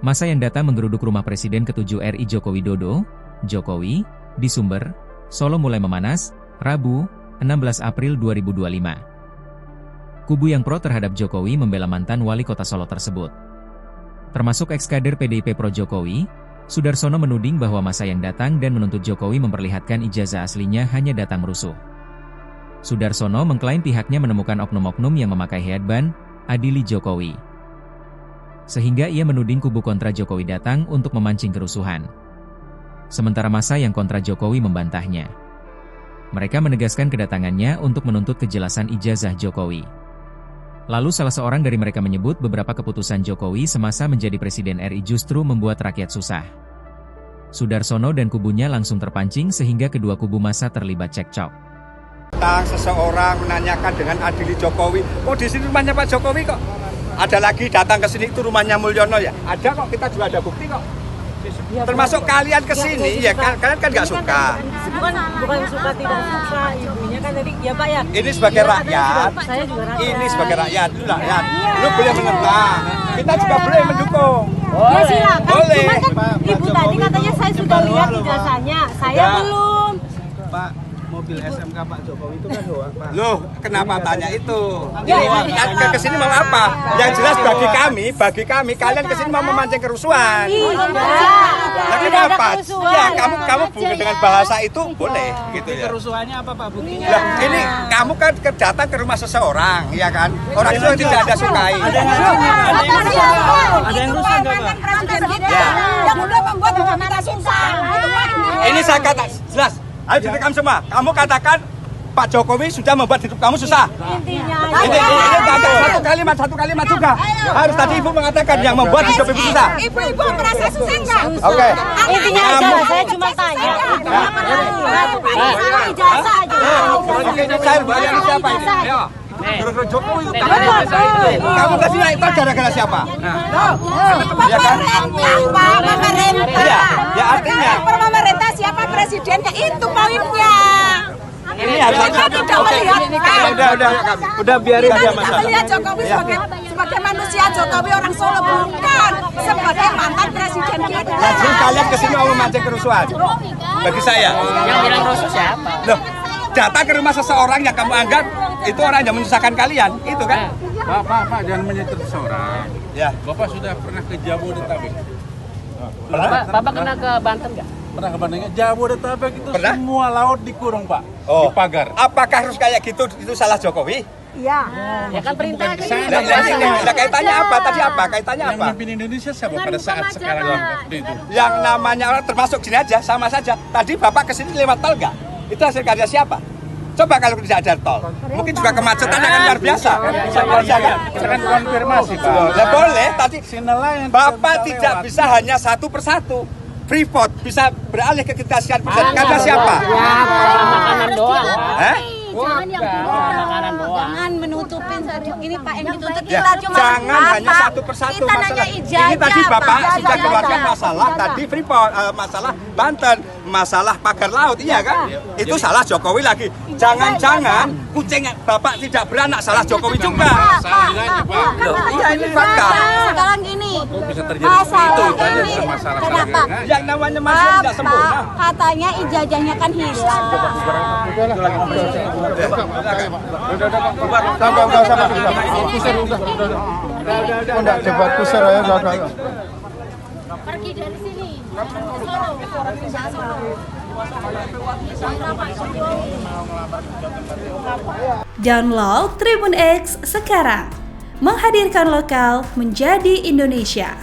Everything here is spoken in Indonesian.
Massa yang datang menggeruduk rumah Presiden ke-7 RI Joko Widodo, Jokowi, di Sumber, Solo mulai memanas, Rabu, 16 April 2025. Kubu yang pro terhadap Jokowi membela mantan wali kota Solo tersebut. Termasuk ex-kader PDIP pro Jokowi, Sudarsono menuding bahwa massa yang datang dan menuntut Jokowi memperlihatkan ijazah aslinya hanya datang merusuh. Sudarsono mengklaim pihaknya menemukan oknum-oknum yang memakai headband, adili Jokowi. Sehingga ia menuding kubu kontra Jokowi datang untuk memancing kerusuhan. Sementara massa yang kontra Jokowi membantahnya. Mereka menegaskan kedatangannya untuk menuntut kejelasan ijazah Jokowi. Lalu salah seorang dari mereka menyebut beberapa keputusan Jokowi semasa menjadi Presiden RI justru membuat rakyat susah. Sudarsono dan kubunya langsung terpancing sehingga kedua kubu massa terlibat cekcok. Seseorang menanyakan dengan adili Jokowi, oh di sini rumahnya Pak Jokowi kok. Ada lagi datang ke sini itu rumahnya Mulyono ya. Ada kok, kita juga ada bukti kok. Termasuk kalian ke sini ya, kalian kan nggak suka. Bukan suka tidak suka, ibunya kan tadi ya Pak ya. Ini sebagai rakyat. Saya juga rakyat. Ini sebagai rakyat, lu boleh menentang. Kita juga boleh mendukung. Ya silakan. Boleh. Cuma kan ibu tadi katanya saya sudah lihat ijazahnya, saya belum. Pak, mobil SMK Pak Jokowi itu kan hoak, Pak. Loh, kenapa tanya itu? Ini ke sini mau apa? Yang jelas bagi kami kalian ke sini mau memancing kerusuhan. Nah, kenapa? Ya, kamu bukan dengan bahasa itu boleh gitu ya. Kerusuhannya apa Pak buktinya? Lah, ini kamu kan datang ke rumah seseorang, ya kan? Orang itu yang tidak ada sukai. Ada yang rusak nggak Pak? Yang udah membuat kita susah. Ini saya kata jelas. Ayo direkam semua. Kamu katakan Pak Jokowi sudah membuat hidup kamu susah. Intinya. Ini satu kalimat juga. Harus tadi Ibu mengatakan yang membuat hidup Ibu susah. Ibu merasa susah nggak? Oke. Intinya aja, saya cuma tanya. Ijazah aja. Saya bayar siapa ini? Ayo. Gara-gara Jokowi itu kamu tadi naik tol gara-gara siapa? Ya kan? Pemerintah. Ya artinya Pemerintah siapa presidennya itu poinnya. ini harus Udah biarin aja Kita masalah. melihat Jokowi sebagai manusia, Jokowi orang Solo bukan sebagai mantan presiden kita. Jadi kalian kesini mau memancing kerusuhan. Bagi saya. Yang bilang rusuh siapa? Loh, datang ke rumah seseorang yang kamu anggap itu orang yang menyusahkan kalian, itu kan? Pak, jangan menyentuh seseorang. Ya. Bapak sudah pernah ke Jabodetabek? Bapak kena ke Banten nggak? Pernah ke Banten? Jabodetabek itu Pernah? semua laut dikurung, Pak. Oh. Di pagar. Apakah harus kayak gitu? Itu salah Jokowi? Iya. Ya kan perintah kan ini. Nah, kaitannya apa? Tadi apa? Kaitannya Yang apa? memimpin Indonesia siapa pada saat sekarang waktu itu? Yang namanya orang termasuk gini aja, sama saja. Tadi Bapak kesini lewat tol nggak? Itu hasil karya siapa? Coba kalau tidak ada tol, mungkin juga kemacetan akan luar biasa. Saya kan konfirmasi, Pak. Ya boleh, tadi Sinelayan Bapak tidak bisa hanya satu persatu. Freeport bisa beralih ke kita karena siapa? Makanan doang. Hah? Jangan yang Makanan doang. Jangan menutupin ini Pak yang ditutup Ya, kita cuma jangan hanya satu persatu kita nanya masalah. ijazah, Ini tadi Bapak Pak. sudah keluarkan Ijazah. masalah tadi Freeport, masalah Banten, masalah pagar laut, iya kan? Itu salah Jokowi lagi. Jangan-jangan kucing Bapak tidak beranak, salah Jokowi juga. Loh, iya ini fakta. Sekarang gini. bisa terjadi seperti itu, banyak ini masalah kenapa? Yang namanya manusia tidak sempurna. Bapak katanya ijazahnya kan hilang. Udah debat kusir ya, Pergi dari sini. Download Tribun X sekarang, menghadirkan lokal menjadi Indonesia.